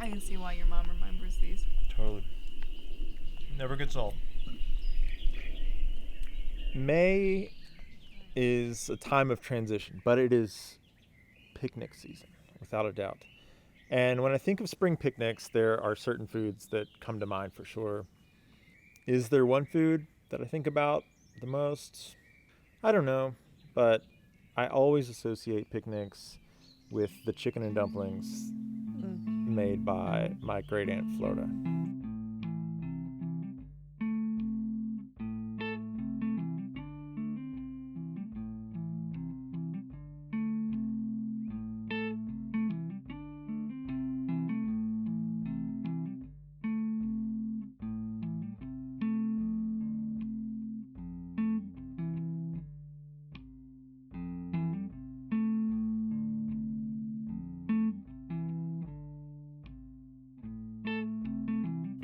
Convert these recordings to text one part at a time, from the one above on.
I can see why your mom remembers these. Totally. Never gets old. May is a time of transition, but it is picnic season, without a doubt. And when I think of spring picnics, there are certain foods that come to mind for sure. Is there one food that I think about the most? I don't know, but I always associate picnics with the chicken and dumplings made by my great Aunt Floda.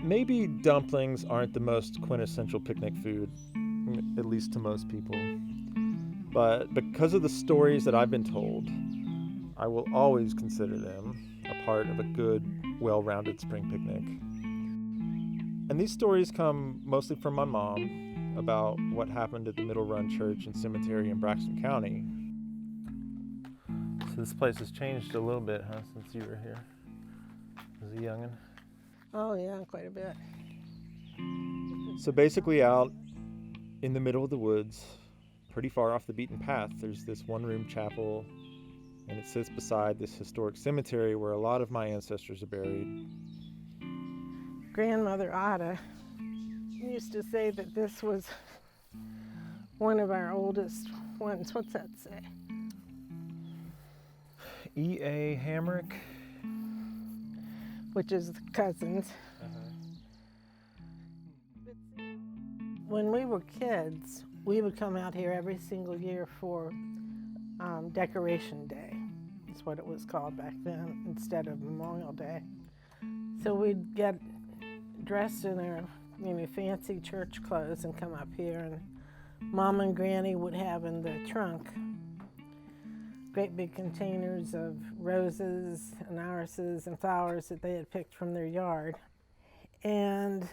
Maybe dumplings aren't the most quintessential picnic food, at least to most people. But because of the stories that I've been told, I will always consider them a part of a good, well-rounded spring picnic. And these stories come mostly from my mom about what happened at the Middle Run Church and Cemetery in Braxton County. So this place has changed a little bit, huh, since you were here as a youngin'? Oh yeah, quite a bit. So basically out in the middle of the woods, pretty far off the beaten path, there's this one-room chapel, and it sits beside this historic cemetery where a lot of my ancestors are buried. Grandmother Ada used to say that this was one of our oldest ones. What's that say? E.A. Hamrick. Which is cousins. When we were kids, we would come out here every single year for Decoration Day. That's what it was called back then, instead of Memorial Day. So we'd get dressed in our fancy church clothes and come up here, and Mom and Granny would have in the trunk great big containers of roses and irises and flowers that they had picked from their yard. And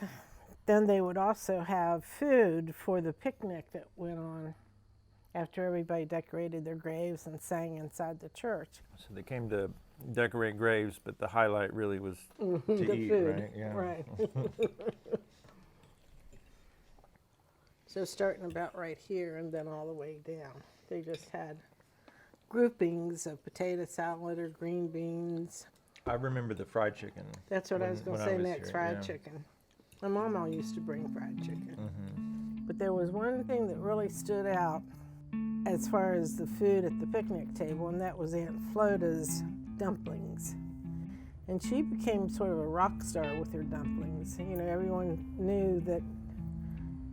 then they would also have food for the picnic that went on after everybody decorated their graves and sang inside the church. So they came to decorate graves, but the highlight really was to the eat, food, right? Yeah. Right. So starting about right here and then all the way down, they just had groupings of potato salad or green beans. I remember the fried chicken. That's what I was going to say next, here, fried yeah. chicken. My mama used to bring fried chicken. But there was one thing that really stood out as far as the food at the picnic table, and that was Aunt Floda's dumplings. And she became sort of a rock star with her dumplings. Everyone knew that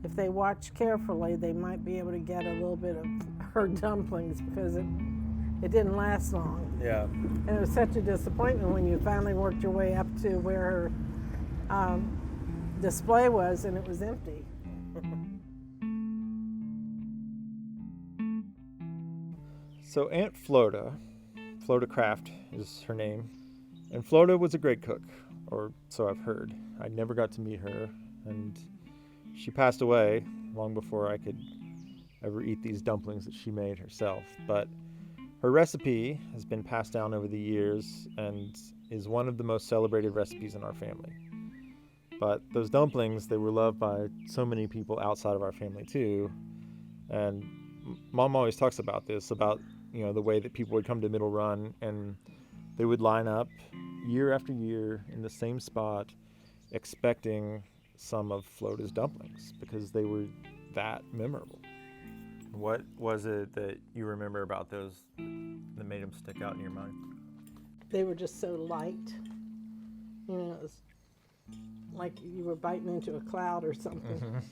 if they watched carefully, they might be able to get a little bit of her dumplings because it didn't last long. Yeah. And it was such a disappointment when you finally worked your way up to where her display was and it was empty. So Aunt Floda Craft is her name, and Floda was a great cook, or so I've heard. I never got to meet her, and she passed away long before I could ever eat these dumplings that she made herself. But her recipe has been passed down over the years and is one of the most celebrated recipes in our family. But those dumplings, they were loved by so many people outside of our family too. And Mom always talks about this, about the way that people would come to Middle Run and they would line up year after year in the same spot expecting some of Floda's dumplings because they were that memorable. What was it that you remember about those that made them stick out in your mind? They were just so light. It was like you were biting into a cloud or something.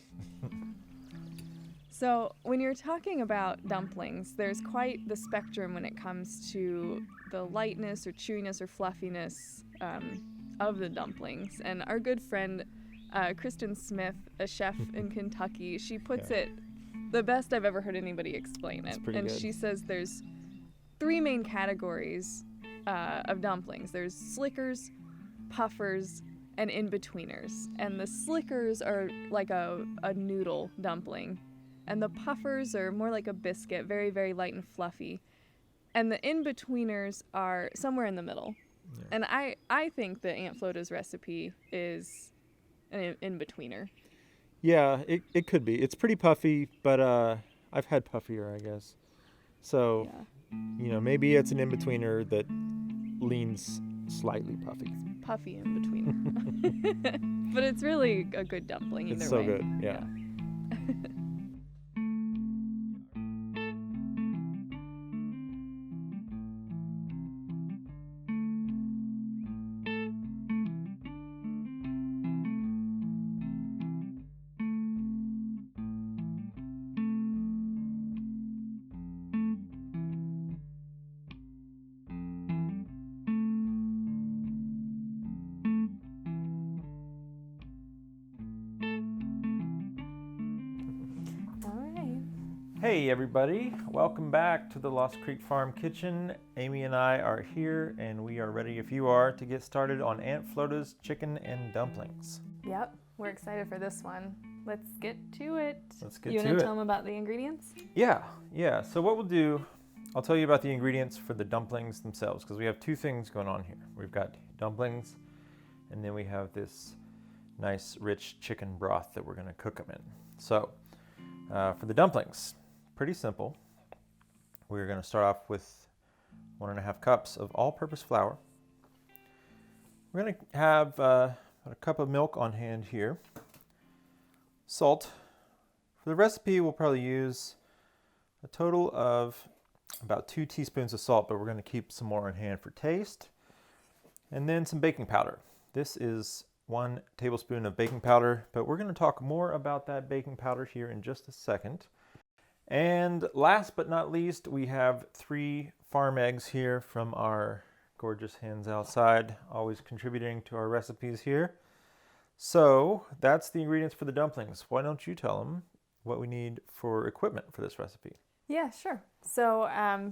So when you're talking about dumplings, there's quite the spectrum when it comes to the lightness or chewiness or fluffiness of the dumplings. And our good friend Kristen Smith, a chef in Kentucky, she puts it the best I've ever heard anybody explain it. And good. She says there's 3 main categories of dumplings. There's slickers, puffers, and in-betweeners. And the slickers are like a noodle dumpling. And the puffers are more like a biscuit, very, very light and fluffy. And the in-betweeners are somewhere in the middle. Yeah. And I think that Aunt Floda's recipe is an in-betweener. Yeah, it could be. It's pretty puffy, but I've had puffier, I guess. So, Yeah. Maybe it's an in-betweener that leans slightly puffy. It's puffy in-betweener. But it's really a good dumpling either way. It's so good, yeah. Hey everybody, welcome back to the Lost Creek Farm Kitchen. Amy and I are here and we are ready, if you are, to get started on Aunt Floda's chicken and dumplings. Yep, we're excited for this one. Let's get to it. Let's get You to want it. to tell them about the ingredients? Yeah. So what we'll do, I'll tell you about the ingredients for the dumplings themselves because we have two things going on here. We've got dumplings and then we have this nice rich chicken broth that we're going to cook them in. So for the dumplings, pretty simple. We're going to start off with 1.5 cups of all-purpose flour. We're going to have about a cup of milk on hand here. Salt. For the recipe, we'll probably use a total of about 2 teaspoons of salt, but we're going to keep some more on hand for taste. And then some baking powder. This is 1 tablespoon of baking powder, but we're going to talk more about that baking powder here in just a second. And last but not least, we have 3 farm eggs here from our gorgeous hens outside, always contributing to our recipes here. So that's the ingredients for the dumplings. Why don't you tell them what we need for equipment for this recipe? Yeah, sure. So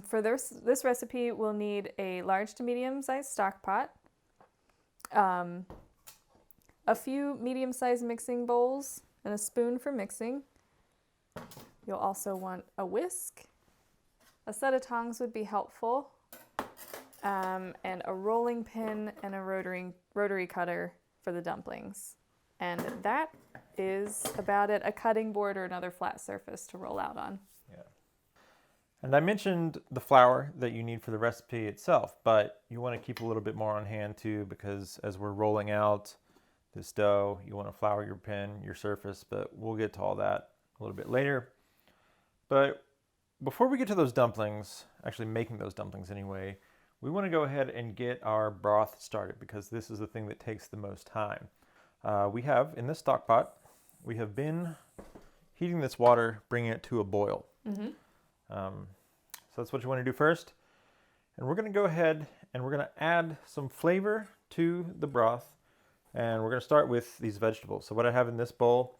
for this recipe, we'll need a large to medium-sized stock pot, a few medium-sized mixing bowls, and a spoon for mixing. You'll also want a whisk. A set of tongs would be helpful, and a rolling pin and a rotary cutter for the dumplings. And that is about it. A cutting board or another flat surface to roll out on. Yeah. And I mentioned the flour that you need for the recipe itself, but you want to keep a little bit more on hand too, because as we're rolling out this dough, you want to flour your pan, your surface, but we'll get to all that a little bit later. But before we get to those dumplings, actually making those dumplings anyway, we want to go ahead and get our broth started because this is the thing that takes the most time. We have, in this stock pot, we have been heating this water, bringing it to a boil. Mm-hmm. So that's what you want to do first. And we're going to go ahead and we're going to add some flavor to the broth. And we're going to start with these vegetables. So what I have in this bowl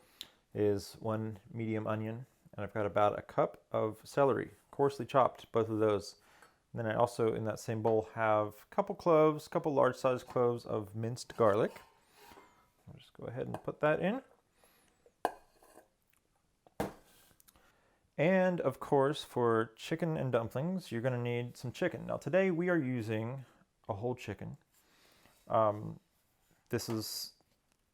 is 1 medium onion. And I've got about a cup of celery, coarsely chopped, both of those. And then I also, in that same bowl, have a couple large-sized cloves of minced garlic. I'll just go ahead and put that in. And, of course, for chicken and dumplings, you're going to need some chicken. Now, today we are using a whole chicken. This is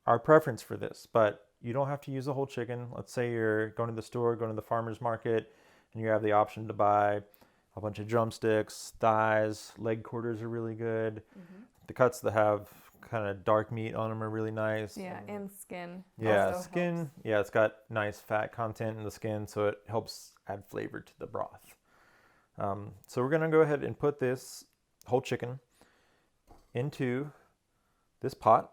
our preference for this, but you don't have to use a whole chicken. Let's say you're going to the store, going to the farmer's market, and you have the option to buy a bunch of drumsticks, thighs, leg quarters are really good. Mm-hmm. The cuts that have kind of dark meat on them are really nice. Yeah, and skin. Yeah, also skin. helps. Yeah, it's got nice fat content in the skin, so it helps add flavor to the broth. So we're going to go ahead and put this whole chicken into this pot.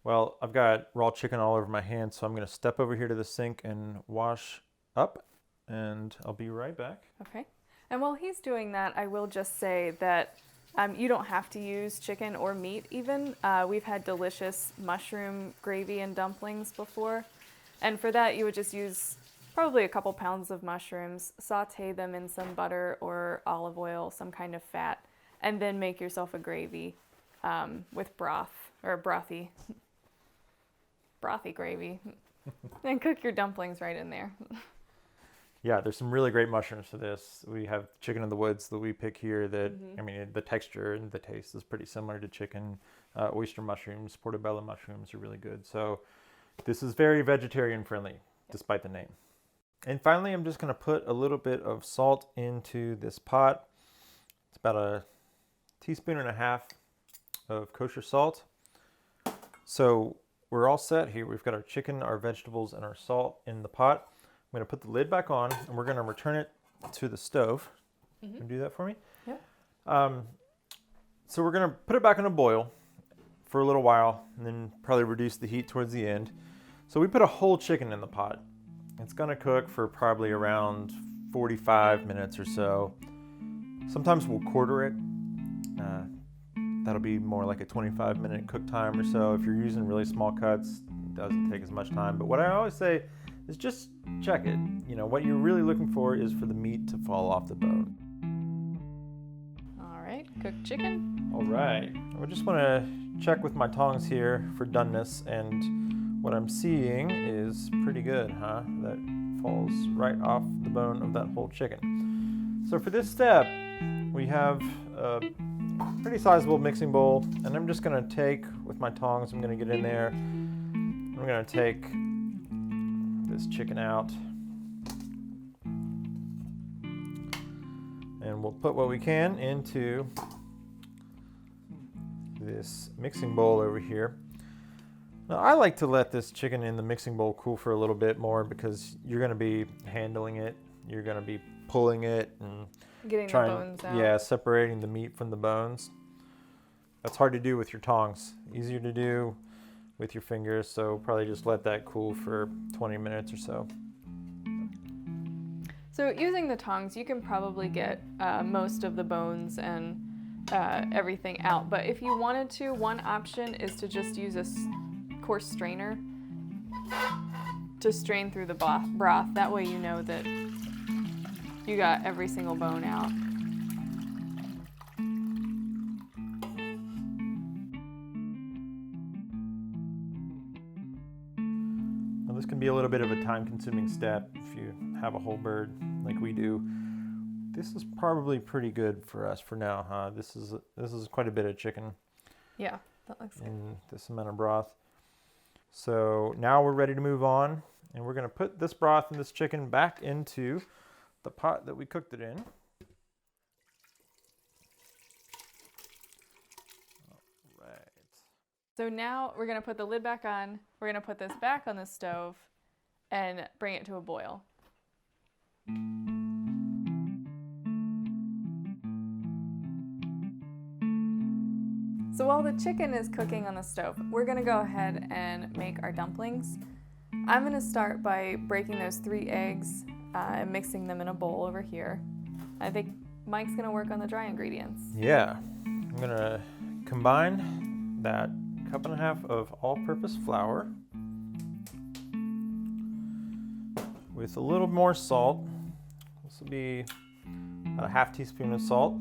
Well, I've got raw chicken all over my hands, so I'm going to step over here to the sink and wash up, and I'll be right back. Okay. And while he's doing that, I will just say that you don't have to use chicken or meat even. We've had delicious mushroom gravy and dumplings before. And for that, you would just use probably a couple pounds of mushrooms, saute them in some butter or olive oil, some kind of fat, and then make yourself a gravy. with broth or brothy gravy, and cook your dumplings right in there. Yeah, there's some really great mushrooms for this. We have chicken in the woods that we pick here that, I mean, the texture and the taste is pretty similar to chicken. Oyster mushrooms, portobello mushrooms are really good. So this is very vegetarian friendly, despite the name. And finally, I'm just going to put a little bit of salt into this pot. It's about a teaspoon and a half of kosher salt. So we're all set here. We've got our chicken, our vegetables, and our salt in the pot. I'm going to put the lid back on, and we're going to return it to the stove. Can you do that for me? Yeah. So we're going to put it back on a boil for a little while, and then probably reduce the heat towards the end. So we put a whole chicken in the pot. It's going to cook for probably around 45 minutes or so. Sometimes we'll quarter it. That'll be more like a 25-minute cook time or so. If you're using really small cuts, it doesn't take as much time. But what I always say is just check it. You know, what you're really looking for is for the meat to fall off the bone. All right, cooked chicken. All right. I just want to check with my tongs here for doneness, and what I'm seeing is pretty good, huh? That falls right off the bone of that whole chicken. So for this step, we have a pretty sizable mixing bowl, and I'm just going to take, with my tongs, I'm going to get in there. I'm going to take this chicken out, and we'll put what we can into this mixing bowl over here. Now I like to let this chicken in the mixing bowl cool for a little bit more, because you're going to be handling it, you're going to be pulling it and Getting the bones out. Yeah, separating the meat from the bones. That's hard to do with your tongs. Easier to do with your fingers, so probably just let that cool for 20 minutes or so. So using the tongs, you can probably get most of the bones and everything out. But if you wanted to, one option is to just use a coarse strainer to strain through the broth. That way you know that you got every single bone out. Now this can be a little bit of a time-consuming step if you have a whole bird like we do. This is probably pretty good for us for now, huh? This is quite a bit of chicken. Yeah, that looks good. In this amount of broth. So now we're ready to move on, and we're going to put this broth and this chicken back into the pot that we cooked it in. All right. So now we're gonna put the lid back on. We're gonna put this back on the stove and bring it to a boil. So while the chicken is cooking on the stove, we're gonna go ahead and make our dumplings. I'm gonna start by breaking those 3 eggs and mixing them in a bowl over here. I think Mike's gonna work on the dry ingredients. Yeah, I'm gonna combine that 1.5 cups of all-purpose flour with a little more salt. This will be about a 1/2 teaspoon of salt.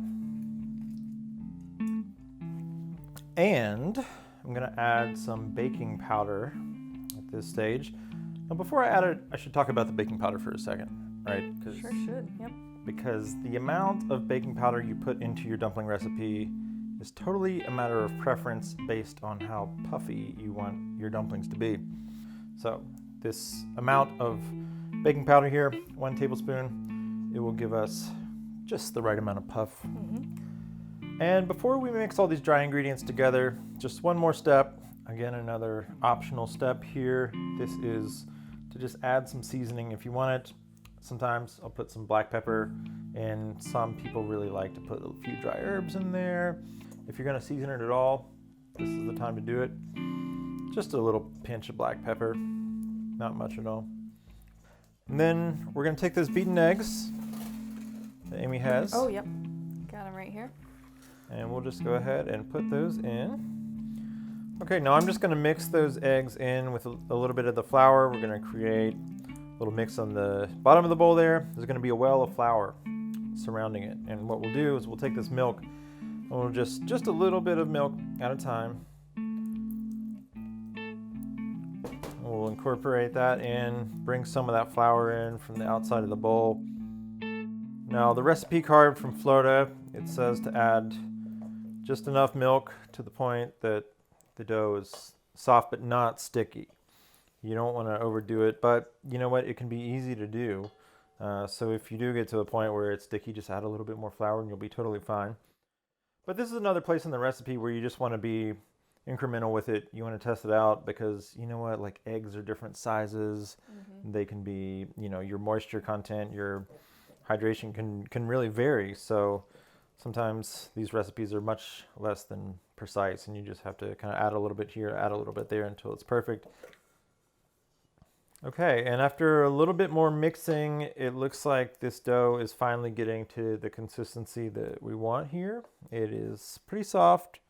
And I'm gonna add some baking powder at this stage. Now before I add it, I should talk about the baking powder for a second, right? Sure should, yep. Because the amount of baking powder you put into your dumpling recipe is totally a matter of preference based on how puffy you want your dumplings to be. So this amount of baking powder here, 1 tablespoon, it will give us just the right amount of puff. And before we mix all these dry ingredients together, just one more step. Again, another optional step here. This is to just add some seasoning if you want it. Sometimes I'll put some black pepper, and some people really like to put a few dry herbs in there. If you're gonna season it at all, this is the time to do it. Just a little pinch of black pepper, not much at all. And then we're gonna take those beaten eggs that Amy has. Oh, yep. Got them right here. And we'll just go ahead and put those in. Okay, now I'm just gonna mix those eggs in with a little bit of the flour. We're gonna create a little mix on the bottom of the bowl there. There's gonna be a well of flour surrounding it. And what we'll do is we'll take this milk We'll just a little bit of milk at a time. We'll incorporate that in, bring some of that flour in from the outside of the bowl. Now the recipe card from Floda, it says to add just enough milk to the point that the dough is soft but not sticky. You don't want to overdo it, but you know what? It can be easy to do. So if you do get to a point where it's sticky, just add a little bit more flour and you'll be totally fine. But this is another place in the recipe where you just want to be incremental with it. You want to test it out because you know what? Like eggs are different sizes. Mm-hmm. They can be, your moisture content, your hydration can really vary. So sometimes these recipes are much less than precise and you just have to kind of add a little bit here, add a little bit there until it's perfect. Okay, and after a little bit more mixing, it looks like this dough is finally getting to the consistency that we want here. It is pretty soft,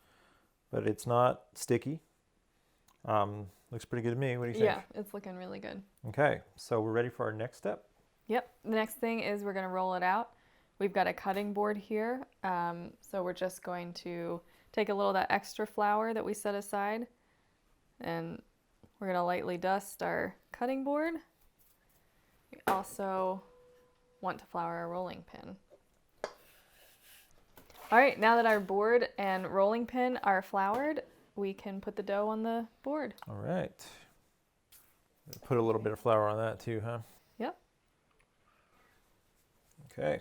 but it's not sticky. Looks pretty good to me. What do you think? Yeah, it's looking really good. Okay, so we're ready for our next step? Yep, the next thing is we're going to roll it out. We've got a cutting board here, so we're just going to take a little of that extra flour that we set aside, and we're going to lightly dust our cutting board. We also want to flour our rolling pin. All right, now that our board and rolling pin are floured, we can put the dough on the board. All right. Put a little bit of flour on that too, huh? Yep. Okay.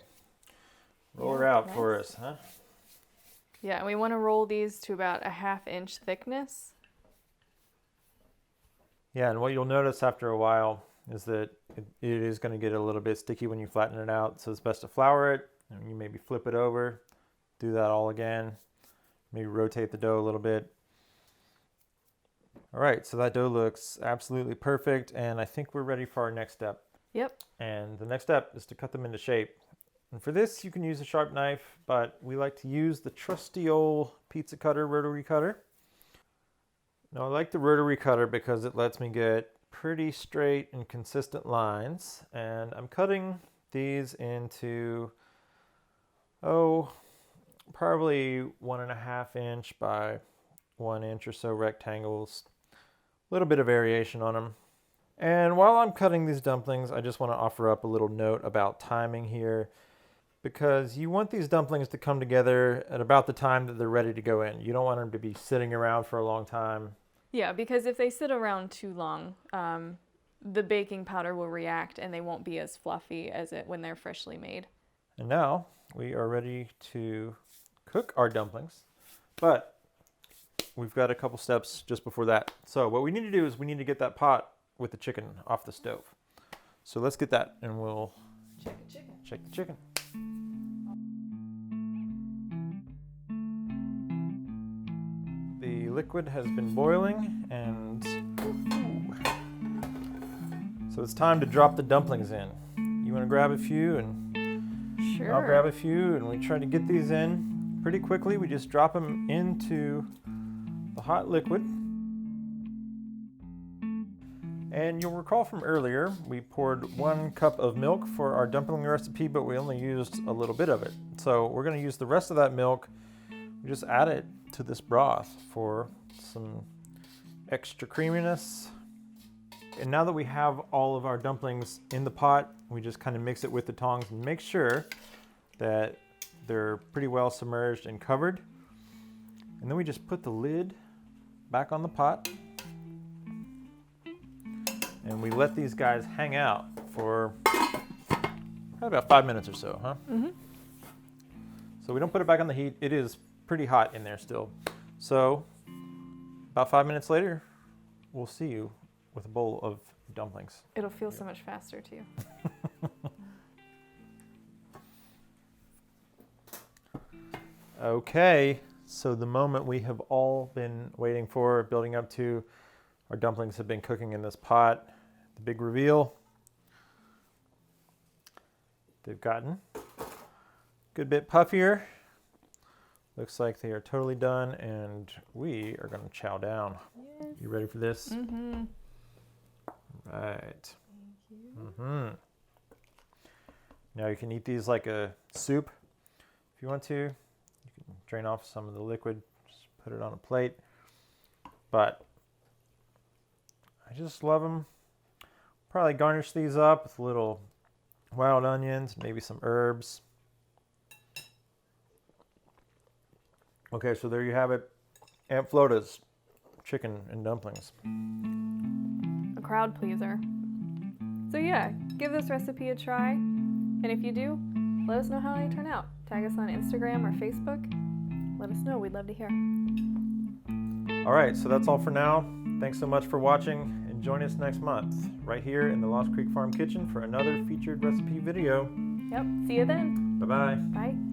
Roll her out for us, huh? Yeah, and we want to roll these to about a 1/2 inch thickness. Yeah, and what you'll notice after a while is that it is going to get a little bit sticky when you flatten it out. So it's best to flour it, and you maybe flip it over, do that all again, maybe rotate the dough a little bit. All right, so that dough looks absolutely perfect, and I think we're ready for our next step. Yep. And the next step is to cut them into shape. And for this, you can use a sharp knife, but we like to use the trusty old pizza cutter, rotary cutter. Now, I like the rotary cutter because it lets me get pretty straight and consistent lines. And I'm cutting these into, probably 1.5 inch by 1 inch or so rectangles. A little bit of variation on them. And while I'm cutting these dumplings, I just want to offer up a little note about timing here, because you want these dumplings to come together at about the time that they're ready to go in. You don't want them to be sitting around for a long time. Yeah, because if they sit around too long, the baking powder will react and they won't be as fluffy as when they're freshly made. And now we are ready to cook our dumplings, but we've got a couple steps just before that. So what we need to do is we need to get that pot with the chicken off the stove. So let's get that and we'll check the chicken. The liquid has been boiling, and so it's time to drop the dumplings in. You want to grab a few, and sure. I'll grab a few, and we try to get these in pretty quickly. We just drop them into the hot liquid. And you'll recall from earlier, we poured 1 cup of milk for our dumpling recipe, but we only used a little bit of it. So we're going to use the rest of that milk. We just add it to this broth for some extra creaminess. And now that we have all of our dumplings in the pot, we just kind of mix it with the tongs and make sure that they're pretty well submerged and covered. And then we just put the lid back on the pot. And we let these guys hang out for about 5 minutes or so, huh? Mm-hmm. So we don't put it back on the heat. It is pretty hot in there still. So about 5 minutes later, we'll see you with a bowl of dumplings. It'll feel so much faster too. Okay, so the moment we have all been waiting for, building up to, our dumplings have been cooking in this pot. The big reveal. They've gotten a good bit puffier. Looks like they are totally done, and we are going to chow down. Yes. You ready for this? Mm-hmm. Right. Thank you. Mm-hmm. Now you can eat these like a soup if you want to. You can drain off some of the liquid, just put it on a plate. But I just love them. Probably garnish these up with little wild onions, maybe some herbs. Okay, so there you have it. Aunt Floda's chicken and dumplings. A crowd pleaser. So yeah, give this recipe a try. And if you do, let us know how they turn out. Tag us on Instagram or Facebook. Let us know. We'd love to hear. All right, so that's all for now. Thanks so much for watching, and join us next month right here in the Lost Creek Farm Kitchen for another featured recipe video. Yep. See you then. Bye-bye. Bye.